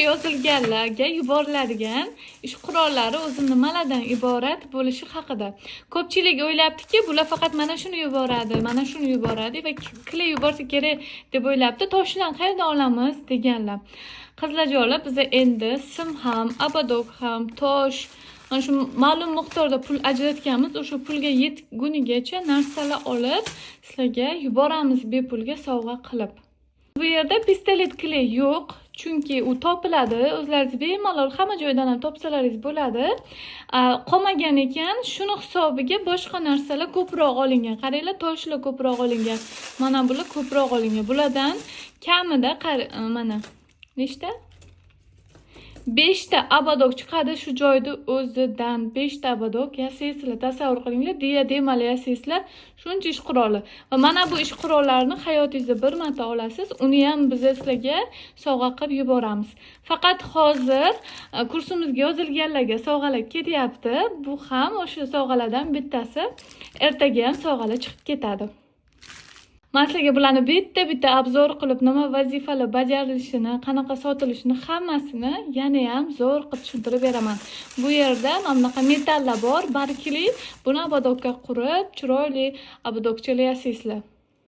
yozilganlarga yuboriladigan ish qurollari o'zi nimalardan iborat bo'lishi haqida. Ko'pchilik o'ylabdiki, bular faqat mana shuni yuboradi, mana shuni yuboradi va kley yuborsa kerak deb o'ylabdi. Toshlarni qayerdan olamiz deganlar. Qizlarjonlar, biz endi sim ham, obodok ham, tosh, ana shu ma'lum miqdorda pul ajratganmiz. O'sha pulga yetgunigacha narsalar olib, sizlarga yuboramiz bepulga sovg'a qilib. Bu yerda pistolet kley yo'q, chunki u topiladi. O'zlaringiz bemalol hamma joydan ham topsalaringiz bo'ladi. Qolmagan ekan, shuni hisobiga boshqa narsalar ko'proq olingan. Qaranglar, toshlar ko'proq olingan. Mana bular ko'proq olingan. Bulardan kamida mana nechta? 5 ta obodok chiqadi shu joyda o'zidan. 5 ta obodok yasaysizlar, tasavvur qilinglar, diademali yasaysizlar, shuncha ish quroli. Va mana bu ish qurollarini hayotingizda bir marta olasiz, uni ham biz sizlarga sovg'a qilib yuboramiz. Faqat hozir kursimizga yozilganlarga sovg'alar kelyapti. Bu ham o'sha sovg'alardan bittasi. Ertaga ham sovg'alar chiqib ketadi. Men sizlarga bularni bitta obzor qilib, nima vazifalar bajarilishini, qanaqa sotilishini hammasini yana ham zo'r qilib tushuntirib beraman. Bu yerda mana bunaqa metallar bor, barkli. Buni obodokka qurib, chiroyli obodokchalar yasaysizlar.